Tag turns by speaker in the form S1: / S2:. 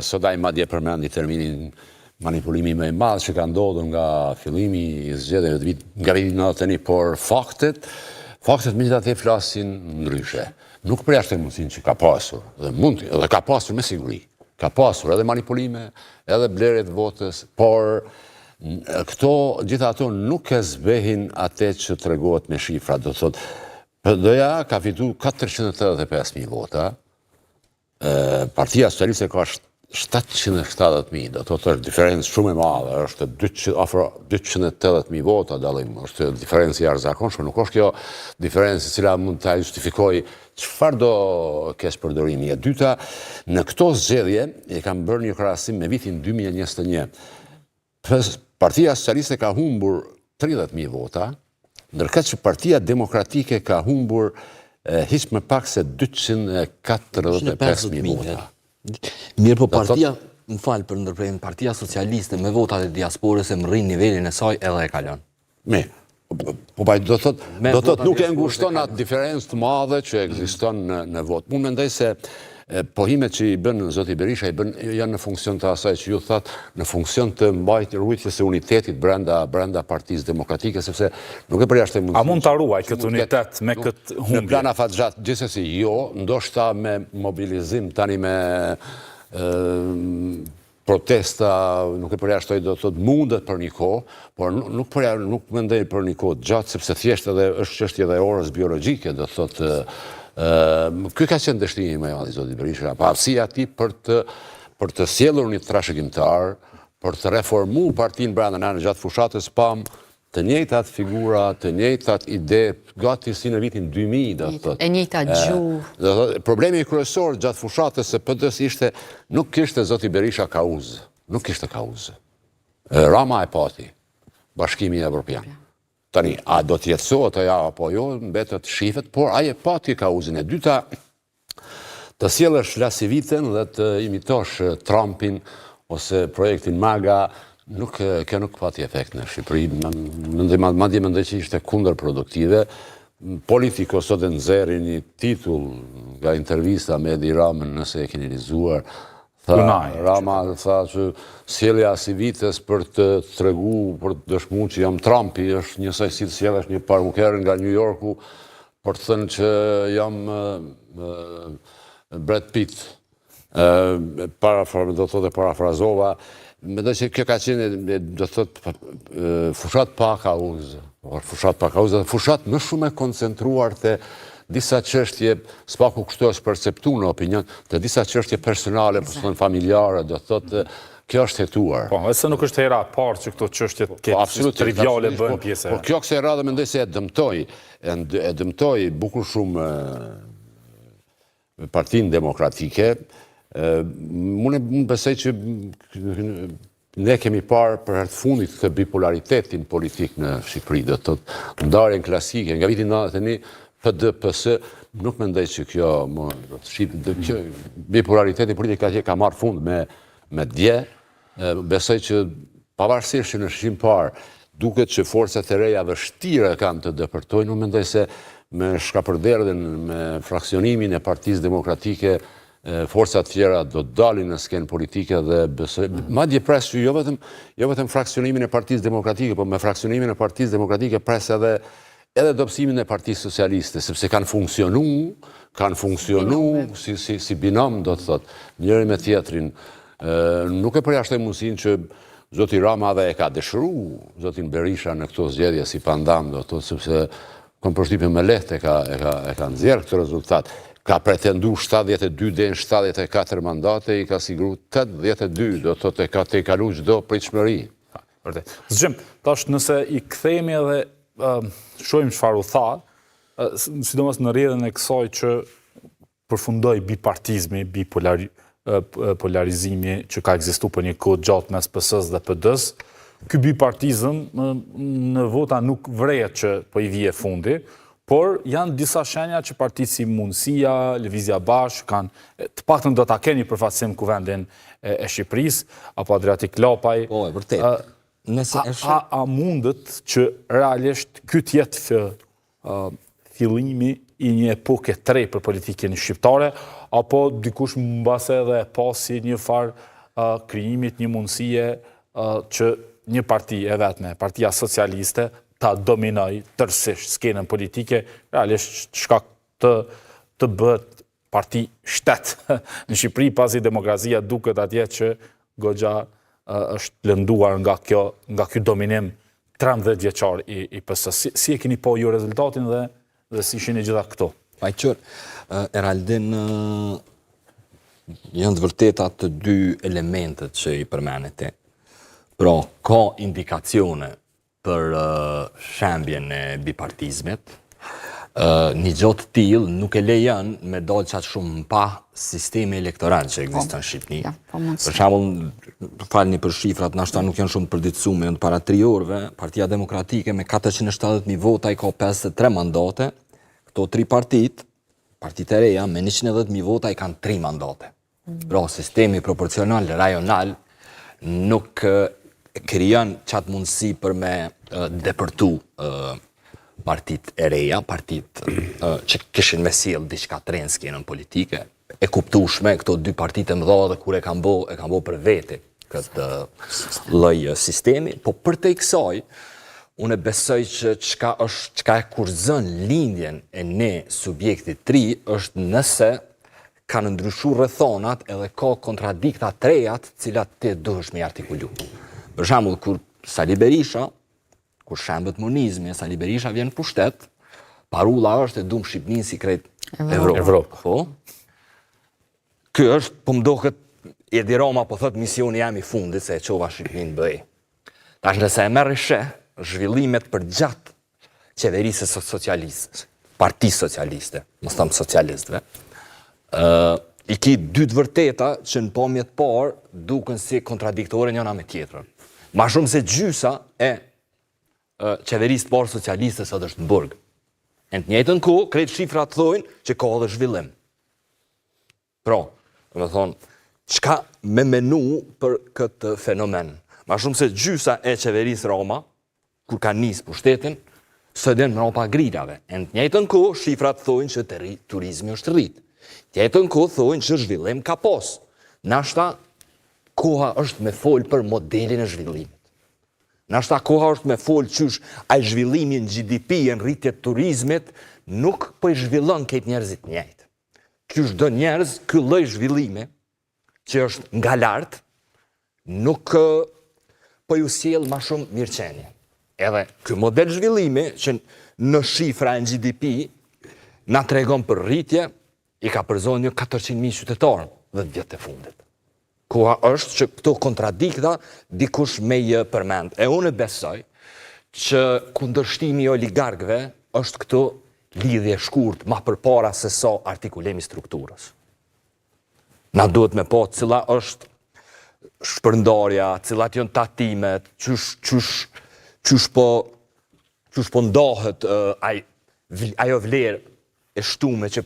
S1: Sot ai madje përmendi terminin manipulimi më i madh që ka ndodhur nga fillimi i zgjedhjeve të vitit nga viti 91, por faktet megjithatë flasin ndryshe. Nuk përjashton mundësinë që ka pasur, dhe ka pasur me siguri. Ka pasur edhe manipulime, edhe blerje të votës, por këto gjitha ato nuk e zbehin atë që tregohet me shifra. Do thotë, PD-ja ka fituar 485.000 vota, Partia Socialiste ka 770.000, do të është diferencë shumë e madhe, është afro 280.000 vota dallim, është diferencë e jashtëzakonshme, nuk është kjo diferencë e cila mund ta justifikojë çfarë do kesh përdorimi. E dyta, në këto zgjedhje e kam bërë një krahasim me vitin 2021. Partia Socialiste ka humbur 30.000 vota, ndërkohë që Partia Demokratike ka humbur hiç më pak se 245.000 vota.
S2: Mirë, po partia, më falë për ndërprerjen, Partia Socialiste me votat e diasporës e më rrin nivelin e saj edhe e kalon.
S1: Do thot nuk e ngushton atë diferencë të madhe që ekziston në votë. Unë mendoj se pohimet që i bën zoti Berisha janë në funksion të asaj që ju thatë, në funksion të ruajtjes së unitetit brenda Partisë Demokratike, sepse nuk e përjashtoj mundësinë.
S3: A mund ta ruaj këtë unitet me këtë humbje?
S1: Në plan afatgjat, gjithsesi jo, ndoshta me mobilizim tani me protesta, nuk e përjashtoj, do të thotë mundet për një kohë, por nuk mendoj për një kohë gjatë, sepse thjesht edhe është çështje edhe orës biologjike, do të thotë. Ky ka qenë dështimi më i madh i zotit Berisha, pavarësia e tij për të sjellur një trashëgimtar, për të reformuar partinë brenda në gjatë fushatës PAM, të njëjtat figura, të njëjtat ide, gati si në vitin 2000, do të thotë.
S4: E njëjta gjuhë.
S1: Problemi kryesor gjatë fushatës së PD-s ishte nuk kishte zoti Berisha kauzë, nuk kishte kauzë. Rama e pati, Bashkimi Evropian. Tani, a do të jetësohet ajo apo jo, mbetet shifet, por ai e pati kauzën. E dyta, të sjellësh Lasivitën dhe të imitosh Trumpin ose projektin MAGA, kjo nuk pati efekt në Shqipëri. Madje mendoj që ishte kundërproduktive. Politiko sot e nxerri një titull nga intervista me Edi Ramën, nëse e keni lexuar. Rama tha që sjellja e Sivitës për të treguar, për të dëshmuar që jam Trumpi, është njësoj si të sjellësh një paruker nga New Yorku për të thënë që jam Brad Pitt. Do të thotë parafrazova. Mendoj që kjo ka qenë, do të thotë, fushat pa kauzë. Fushat më shumë e koncentruar te disa çështje, s'paku kështu është perceptu në opinion, të disa çështje personale, për të thënë familjare, do thotë, kjo është hetuar.
S3: Po, e se nuk është hera e parë që këto çështje triviale bëhen pjesë.
S1: Po kjo kësaj radhe mendoj se e dëmtoi bukur shumë Partinë Demokratike. Unë besoj që ne kemi parë për herë të fundit këtë bipolaritetin politik në Shqipëri, do thotë ndarjen klasike nga viti 91. PD-PS, nuk mendoj që kjo bipolariteti politik ka marrë fund me dje. Besoj që pavarësisht që në Shqipërinë parë duket që forcat e reja vështirë kanë të depërtojnë, nuk mendoj se me shkapërderdhjen, me fraksionimin e Partisë Demokratike, forcat tjera do të dalin në skenë politike dhe besoj, madje pres jo vetëm fraksionimin e Partisë Demokratike, por me fraksionimin e Partisë Demokratike pres edhe dobësimin e Partisë Socialiste, sepse kanë funksionu si binom, do të thotë, njëri me tjetrin. Nuk e përjashtoj mundësinë që zoti Rama dhe e ka dëshiruar zotin Berisha në këto zgjedhje si pandam, do të thotë, sepse kom përshtypjen me lehtë e ka nxjerrë këtë rezultat. Ka pretendu 72 dhe në 74 mandate, i ka siguru 82, do të thotë ka te kalu çdo pritshmëri.
S3: Zgjim, tash nëse i kthehemi edhe shohim çfarë u tha, sidomos në rrjedhën e kësaj që përfundoi bipartizmi, polarizimi që ka ekzistuar për një kohë gjatë mes PS-s dhe PD-s. Ky bipartizëm në vota nuk vrehet që po i vije fundi, por janë disa shenja që partitë si Mundësia, Lëvizja Bashkë kanë, të paktën do ta keni përfaqësim kuvendin e Shqipërisë apo Adriatik Llopaj.
S2: Po, e vërtet.
S3: A mundet që realisht ky të jetë fillimi i një epoke të re për politikën shqiptare, apo dikush mbase edhe e pasi një farë krijimit një mundësie që një parti e vetme, Partia Socialiste, ta dominoj tërësisht skenën politike, realisht shkak të bëhet parti shtet në Shqipëri, pasi demokrazia duket atje që goxha është lënduar nga ky dominim 13 vjeçar i PS. Si e keni po ju rezultatin dhe si shihni gjitha këto?
S2: Faqër, Eraldin, janë të vërteta të dy elementet që i përmenete. Pra, ka indikacione për shembjen e bipartizmit. Një gjotë tillë nuk e lejon me dalë qatë shumë pa sistemi elektoral që ekziston në Shqipëri. Për shembull, falni për shifrat, nashta nuk janë shumë përditësume, janë para 3 orëve, Partia Demokratike me 470.000 vota i ka 53 mandate, këto 3 partitë e reja me 110.000 vota i kanë 3 mandate. Pra, sistemi proporcional rajonal nuk krijon qatë mundësi për me depërtu partit e reja, partit që kishin me sjellë diçka të re në skenën politike, e kuptueshme këto dy partit e mëdha dhe kur e kanë bo për vete këtë lloj sistemi, po për te kësaj unë besoj që çka e kurzon lindjen e ne subjektit të ri është nëse kanë ndryshuar rrethonat edhe ka kontradikta të reja të cilat ti duhesh me artikulu. Për shembull, kur Sali Berisha, kur shembet monizmi, Sali Berisha vjen në pushtet, parulla është e dum Shqipërinë si krejt Evropë. Po? Ky është, po mdoket, Edi Rama po thot misioni jam i fundit se e çova Shqipërinë BE. Tash nëse e merr she zhvillimet për gjatë qeverisës socialiste, Partisë Socialiste, mos them socialistëve, i ki dy të vërteta që në pamje të parë duken si kontradiktore njëna me tjetrën. Ma shumë se gjysa e qeverisë të parë socialiste sot është në burg. E në të njëjtën kohë, krejt shifrat thojnë që ka edhe zhvillim. Pra, me thonë, çka me menu për këtë fenomen? Ma shumë se gjysa e qeverisë Roma, kur ka nisë pushtetin, së den mrapa gridave. E në të njëjtën kohë, shifrat thojnë që turizmi është rrit. Të njëjtën kohë thojnë që zhvillim ka pos. Nashta, koha është me folë për modelin e zhvillimit. Nashta koha është me folë qysh a i zhvillimi në GDP e në rritje të turizmit nuk po i zhvillon këtë njerëzit njëjtë. Qysh do njerëz, ky lloj zhvillimi, që është nga lartë, nuk po ju sjell ma shumë mirëqenie. Edhe ky model zhvillimi që në shifra e në GDP na tregon për rritje, i ka përzon një 400.000 qytetarë 10 vjet e fundit. Koha është që këto kontradikta dikush me i përmend. E unë besoj që kundërshtimi i oligarkëve është këto lidhje shkurt ma përpara se sa artikulimi strukturës. Na duhet me po cila është shpërndarja, cilat janë tatimet, qysh po ndahet ajo vlerë e shtume që